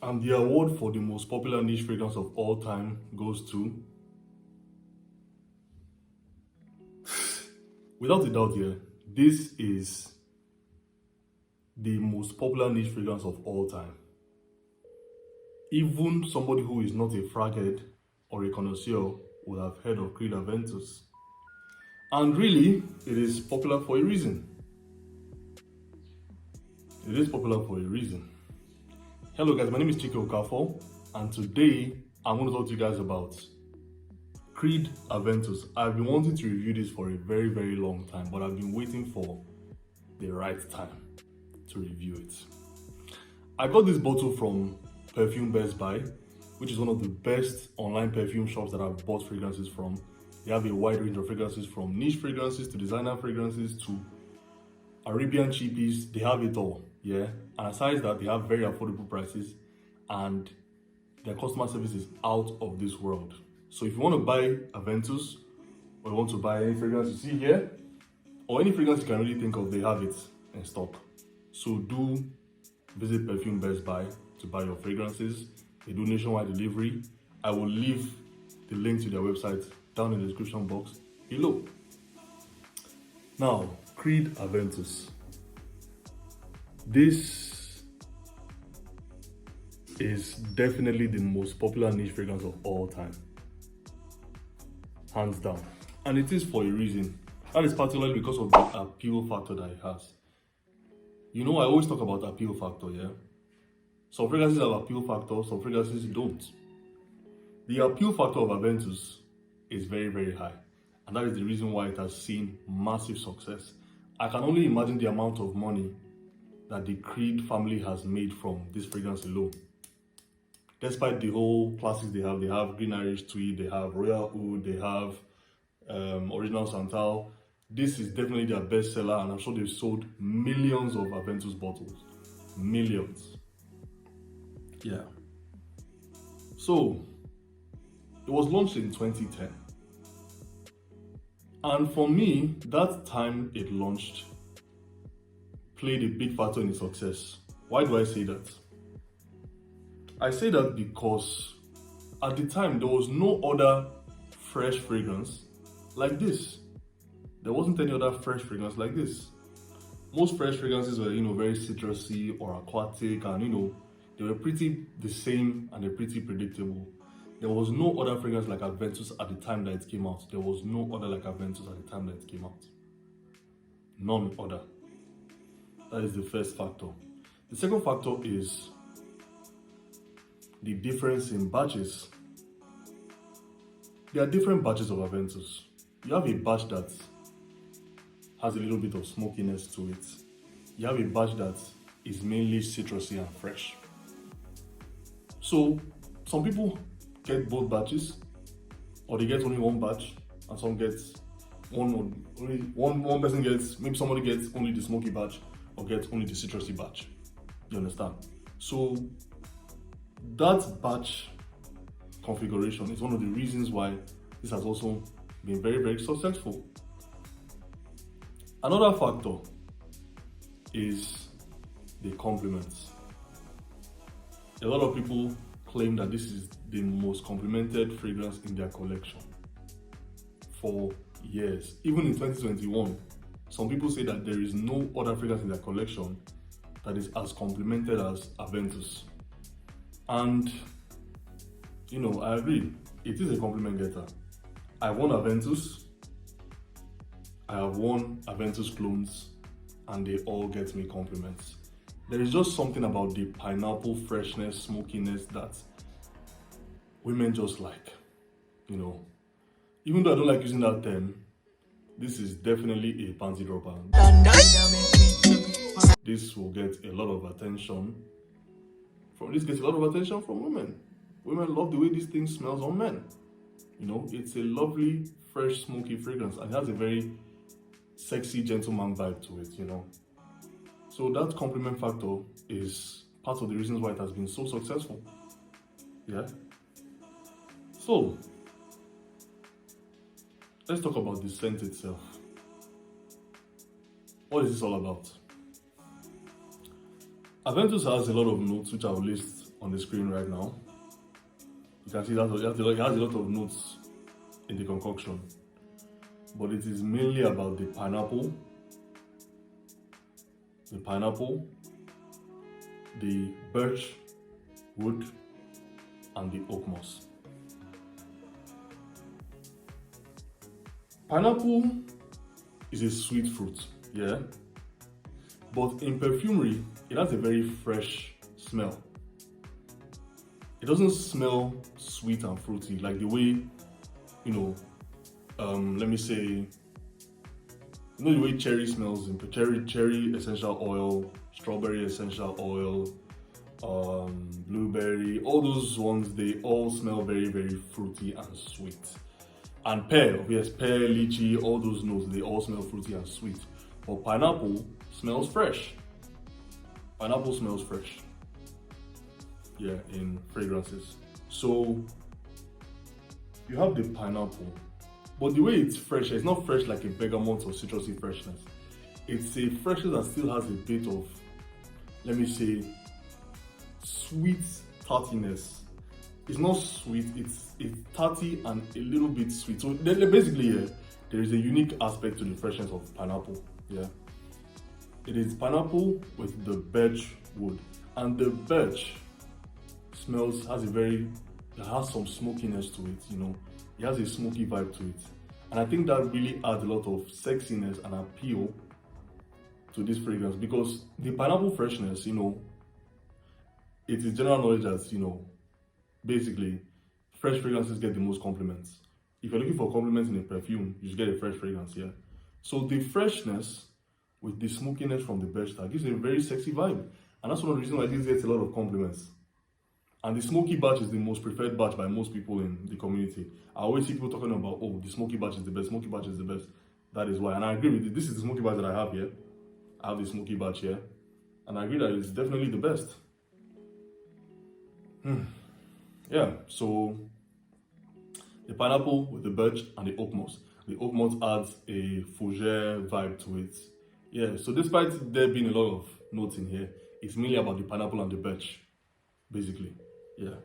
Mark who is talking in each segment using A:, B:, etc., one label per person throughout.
A: And the award for the most popular niche fragrance of all time goes to, without a doubt here, this is the most popular niche fragrance of all time. Even somebody who is not a fraghead or a connoisseur would have heard of Creed Aventus. And really, it is popular for a reason. It is popular for a reason. Hello guys, my name is Chike Okafor, and today I'm going to talk to you guys about Creed Aventus. I've been wanting to review this for a very, very long time, but I've been waiting for the right time to review it. I got this bottle from Perfume Best Buy, which is one of the best online perfume shops that I've bought fragrances from. They have a wide range of fragrances, from niche fragrances to designer fragrances to Arabian cheapies. They have it all, yeah. And aside that, they have very affordable prices, and their customer service is out of this world. So if you want to buy Aventus, or you want to buy any fragrance you see here, or any fragrance you can really think of, they have it in stock. So do visit Perfume Best Buy to buy your fragrances. They do nationwide delivery. I will leave the link to their website down in the description box below. Now, Creed Aventus. This is definitely the most popular niche fragrance of all time. Hands down. And it is for a reason. That is particularly because of the appeal factor that it has. You know, I always talk about appeal factor, yeah? Some fragrances have appeal factor, some fragrances don't. The appeal factor of Aventus is very, very high. And that is the reason why it has seen massive success. I can only imagine the amount of money that the Creed family has made from this fragrance alone. Despite the whole classics they have Green Irish Tweed, they have Royal Oud, they have Original Santal. This is definitely their best seller, and I'm sure they've sold millions of Aventus bottles. Millions. Yeah. So, it was launched in 2010. And for me, that time it launched played a big factor in its success. Why do I say that? I say that because at the time there was no other fresh fragrance like this. There wasn't any other fresh fragrance like this. Most fresh fragrances were, very citrusy or aquatic, and they were pretty the same and they're pretty predictable. There was no other fragrance like Aventus at the time that it came out. There was no other like Aventus at the time that it came out. None other. That is the first factor. The second factor is the difference in batches. There are different batches of Aventus. You have a batch that has a little bit of smokiness to it. You have a batch that is mainly citrusy and fresh. So some people get both batches, or they get only one batch, and some gets one person gets, maybe somebody gets only the smoky batch or gets only the citrusy batch. You understand? So that batch configuration is one of the reasons why this has also been very, very successful. Another factor is the compliments. A lot of people claim that this is the most complimented fragrance in their collection for years. Even in 2021, some people say that there is no other fragrance in their collection that is as complimented as Aventus. And, I agree, it is a compliment getter. I've worn Aventus, I have worn Aventus clones, and they all get me compliments. There is just something about the pineapple freshness, smokiness that women just like, Even though I don't like using that term, this is definitely a panty dropper. This will get a lot of attention from women. Women love the way this thing smells on men. It's a lovely, fresh, smoky fragrance, and it has a very sexy gentleman vibe to it, So that compliment factor is part of the reasons why it has been so successful. Yeah. So let's talk about the scent itself. What is this all about? Aventus has a lot of notes which I will list on the screen right now. You can see that it has a lot of notes in the concoction, but it is mainly about the pineapple, the birch wood, and the oak moss. Pineapple is a sweet fruit, yeah, but in perfumery, it has a very fresh smell. It doesn't smell sweet and fruity like the way, let me say, the way cherry smells in cherry essential oil, strawberry essential oil, blueberry, all those ones, they all smell very, very fruity and sweet. And pear, yes, pear, lychee, all those notes, they all smell fruity and sweet. But pineapple smells fresh. Pineapple smells fresh. Yeah, in fragrances. So you have the pineapple, but the way it's fresh, it's not fresh like a bergamot or citrusy freshness. It's a freshness that still has a bit of, let me say, sweet tartiness. It's not sweet, it's tarty and a little bit sweet. So basically, yeah, there is a unique aspect to the freshness of pineapple. Yeah, it is pineapple with the birch wood, and the birch has some smokiness to it. It has a smoky vibe to it, and I think that really adds a lot of sexiness and appeal to this fragrance, because the pineapple freshness, it is general knowledge that basically fresh fragrances get the most compliments. If you're looking for compliments in a perfume, you should get a fresh fragrance here. So the freshness with the smokiness from the birch tar gives a very sexy vibe, and that's one of the reasons why this gets a lot of compliments. And the smoky batch is the most preferred batch by most people in the community. I always see people talking about, oh, the smoky batch is the best, smoky batch is the best. That is why, and I agree with it. This is the smoky batch that I have here. I have the smoky batch here, and I agree that it's definitely the best. Yeah, so the pineapple with the birch and the oak moss. The oak moss adds a fougere vibe to it. Yeah, so despite there being a lot of notes in here, it's mainly about the pineapple and the birch, basically. Yeah.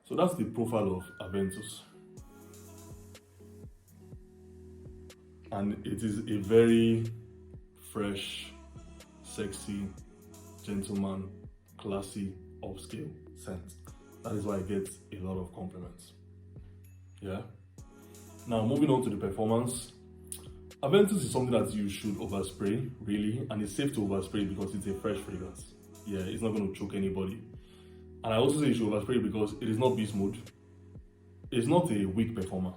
A: So that's the profile of Aventus. And it is a very fresh, sexy, gentleman, classy, upscale scent. That is why I get a lot of compliments. Yeah. Now moving on to the performance. Aventus is something that you should overspray, really, and it's safe to overspray because it's a fresh fragrance. Yeah, it's not going to choke anybody. And I also say you should overspray because it is not beast mode. It's not a weak performer.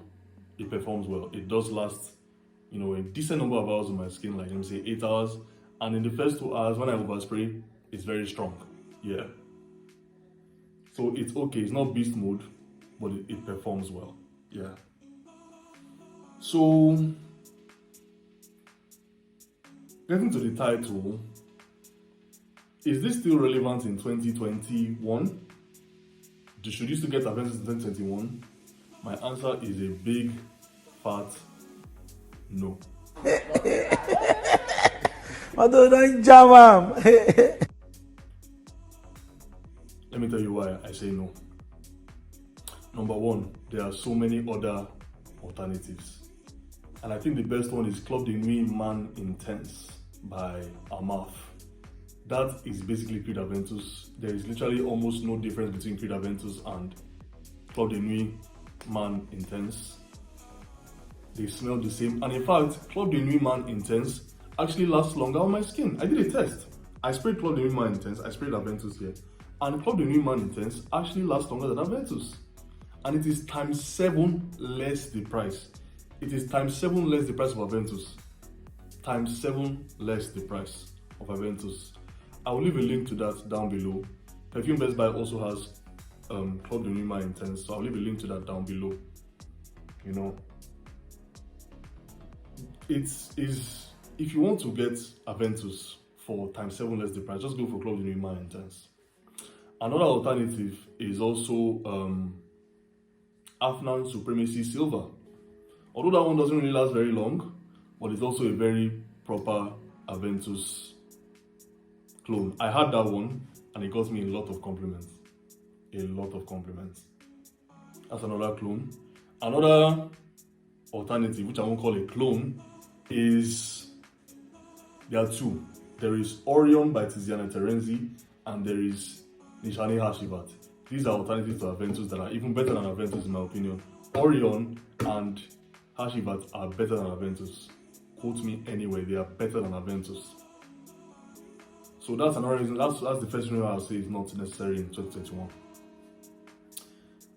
A: It performs well. It does last, a decent number of hours on my skin, like let me say 8 hours. And in the first 2 hours, when I overspray, it's very strong. Yeah. So it's okay. It's not beast mode, but it performs well. Yeah. So getting to the title, is this still relevant in 2021? Should you still get Aventus in 2021? My answer is a big, fat no. Let me tell you why I say no. Number one, there are so many other alternatives. And I think the best one is Club de Nuit Man Intense by Amaf. That is basically Creed Aventus. There is literally almost no difference between Creed Aventus and Club de Nuit Man Intense. They smell the same. And in fact, Club de Nuit Man Intense actually lasts longer on my skin. I did a test. I sprayed Club de Nuit Man Intense, I sprayed Aventus here. And Club de Nuit Man Intense actually lasts longer than Aventus. And it is times 7 less the price. It is times 7 less the price of Aventus. Times 7 less the price of Aventus. I will leave a link to that down below. Perfume Best Buy also has Club de Nuit Man Intense, so I'll leave a link to that down below. If you want to get Aventus for times 7 less the price, just go for Club de Nuit Man Intense. Another alternative is also Afnan Supremacy Silver. Although that one doesn't really last very long, but it's also a very proper Aventus clone. I had that one and it got me a lot of compliments. A lot of compliments. That's another clone. Another alternative, which I won't call a clone, is there are two. There is Orion by Tiziana Terenzi, and there is Nishane Hashivat. These are alternatives to Aventus that are even better than Aventus in my opinion. Orion and Hashivat are better than Aventus. Quote me anyway, they are better than Aventus. So that's another reason, that's the first reason why I'll say it's not necessary in 2021.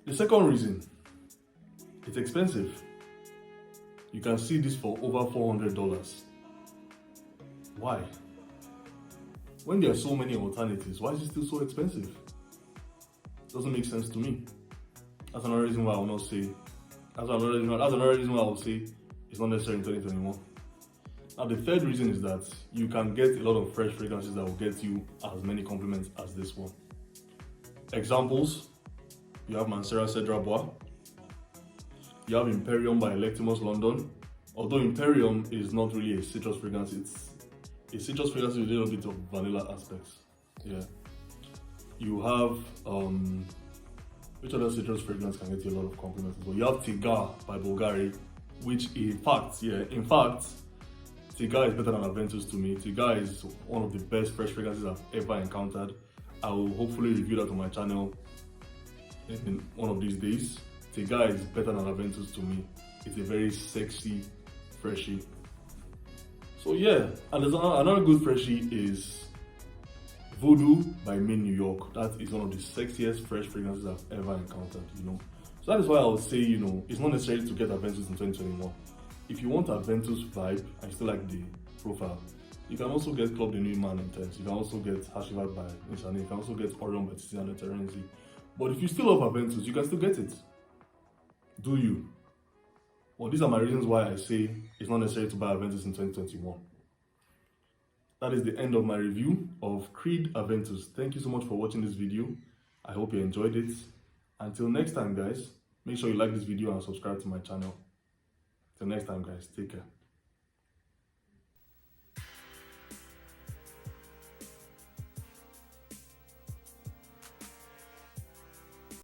A: The second reason, it's expensive. You can see this for over $400. Why? When there are so many alternatives, why is it still so expensive? Doesn't make sense to me. That's another reason why I will not say. That's another reason why I will say it's not necessary in 2021. Now the third reason is that you can get a lot of fresh fragrances that will get you as many compliments as this one. Examples: you have Mancera Cedra Bois. You have Imperium by Electimus London. Although Imperium is not really a citrus fragrance, it's a citrus fragrance with a little bit of vanilla aspects. Yeah. You have which other citrus fragrance can get you a lot of compliments as well? You have Tigar by Bulgari, which in fact, Tigar is better than Aventus to me. Tigar is one of the best fresh fragrances I've ever encountered. I will hopefully review that on my channel in one of these days. Tigar is better than Aventus to me. It's a very sexy freshie. So yeah, and there's another good freshie is Voodoo by Main New York. That is one of the sexiest fresh fragrances I've ever encountered, So that is why I would say, it's not necessary to get Aventus in 2021. If you want Aventus vibe and you still like the profile, you can also get Club de Nuit Man Intense. You can also get Hashivat by Nishane. You can also get Orion by Tiziana Terenzi. But if you still love Aventus, you can still get it. Do you? Well, these are my reasons why I say it's not necessary to buy Aventus in 2021. That is the end of my review of Creed Aventus. Thank you so much for watching this video. I hope you enjoyed it. Until next time, guys, make sure you like this video and subscribe to my channel. Till next time, guys, take care.